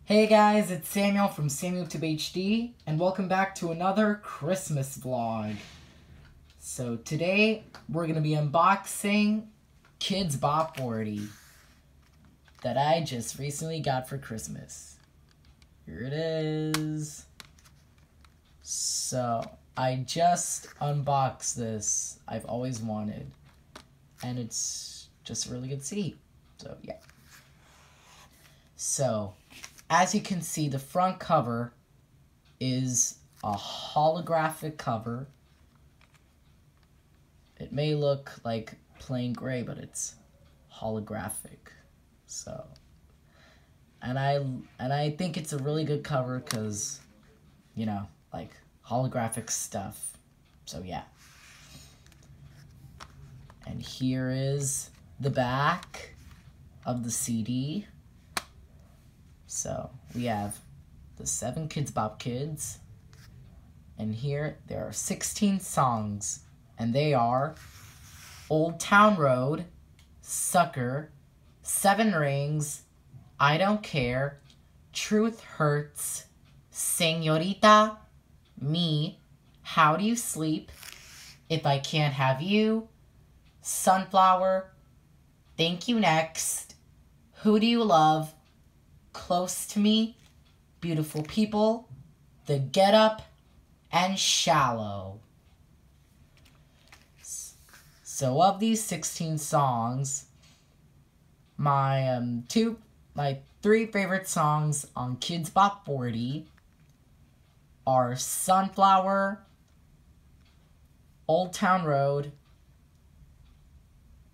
Hey guys, it's Samuel from SamuelTubeHD, and welcome back to another Christmas vlog. So today, we're going to be unboxing KIDZ BOP 40 that I just recently got for Christmas. Here it is. So, I just unboxed this. I've always wanted. And it's just a really good CD. So, yeah. So, as you can see, the front cover is a holographic cover. It may look like plain gray, but it's holographic. So, and I think it's a really good cover because, you know, like holographic stuff. So yeah. And here is the back of the CD. So, we have the 7 KIDZ BOP kids, and here there are 16 songs, and they are Old Town Road, Sucker, 7 Rings, I Don't Care, Truth Hurts, Señorita, Me, How Do You Sleep, If I Can't Have You, Sunflower, Thank You Next, Who Do You Love, Close to Me, Beautiful People, The Get Up, and Shallow. So of these 16 songs, my 3 favorite songs on KIDZ BOP 40 are Sunflower, Old Town Road,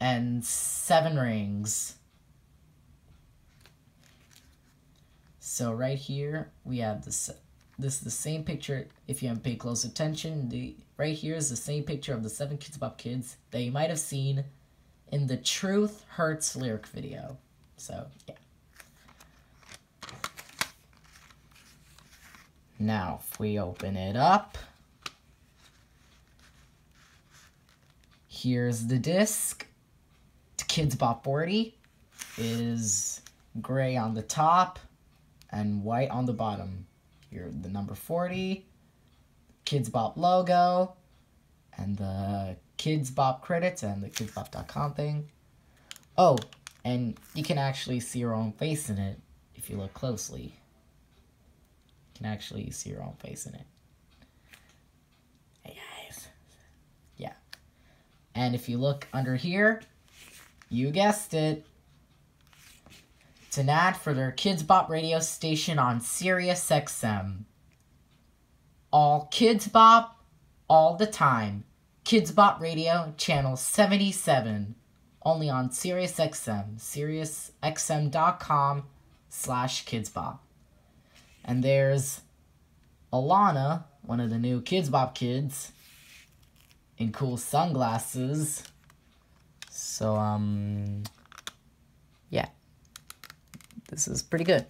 and 7 Rings. So right here, we have this is the same picture, if you haven't paid close attention, right here is the same picture of the 7 KIDZ BOP kids that you might have seen in the Truth Hurts lyric video. So, yeah. Now, if we open it up, here's the disc. KIDZ BOP 40 is gray on the top and white on the bottom. Here, the number 40, KIDZ BOP logo, and the KIDZ BOP credits, and the KIDZBOP.com thing. Oh, and you can actually see your own face in it if you look closely. You can actually see your own face in it. Hey guys. Yeah. And if you look under here, you guessed it. It's an ad for their KIDZ BOP radio station on Sirius XM. All KIDZ BOP, all the time. KIDZ BOP radio, channel 77. Only on Sirius XM. SiriusXM.com/KIDZBOP. And there's Alana, one of the new KIDZ BOP kids, in cool sunglasses. So, yeah. This is pretty good.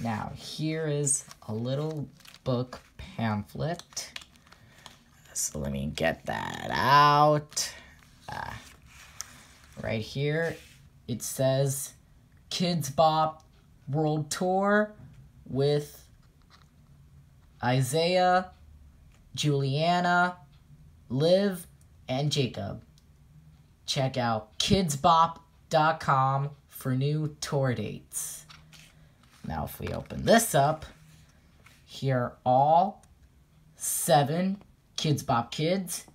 Now, here is a little book pamphlet. So let me get that out. Right here, it says KIDZ BOP World Tour with Isaiah, Juliana, Liv, and Jacob. Check out KIDZBOP.com for new tour dates. Now, if we open this up, here are all 7 KIDZ BOP kids: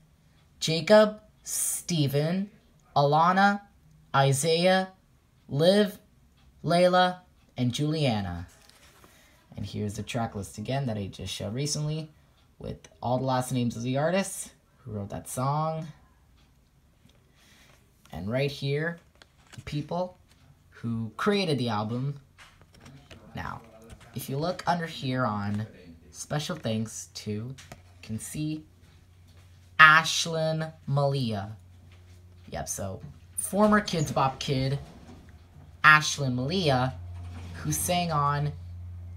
Jacob, Steven, Alana, Isaiah, Liv, Layla, and Juliana. And here's the track list again that I just showed recently, with all the last names of the artists who wrote that song. And right here, the people who created the album. Now, if you look under here on special thanks to, you can see Ashlyn Malia. Yep, so former KIDZ BOP kid, Ashlyn Malia, who sang on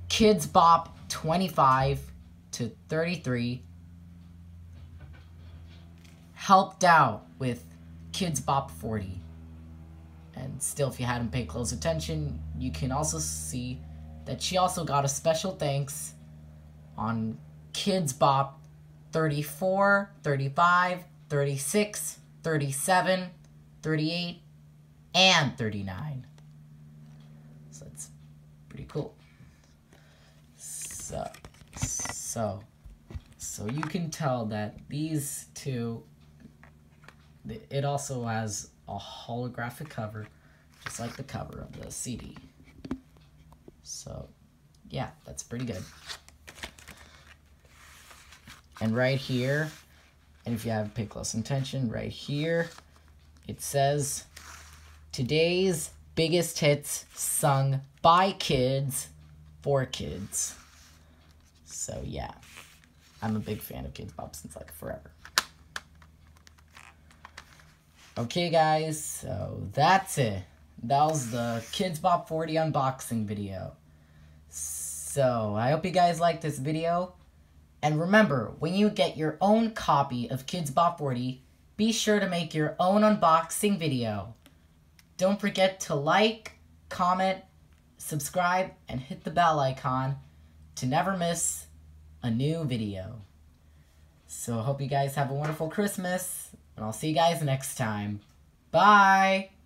KIDZ BOP 25 to 33, helped out with KIDZ BOP 40. And still, if you hadn't paid close attention, you can also see that she also got a special thanks on KIDZ BOP 34, 35, 36, 37, 38, and 39. So that's pretty cool. So you can tell that these two, it also has a holographic cover, just like the cover of the CD. So, yeah, that's pretty good. And right here, and if you have pay close attention, right here, it says, today's biggest hits sung by kids for kids. So, yeah, I'm a big fan of KIDZ BOP since, like, forever. Okay, guys, so that's it. That was the KIDZ BOP 40 unboxing video. So, I hope you guys liked this video. And remember, when you get your own copy of KIDZ BOP 40, be sure to make your own unboxing video. Don't forget to like, comment, subscribe, and hit the bell icon to never miss a new video. So, I hope you guys have a wonderful Christmas, and I'll see you guys next time. Bye!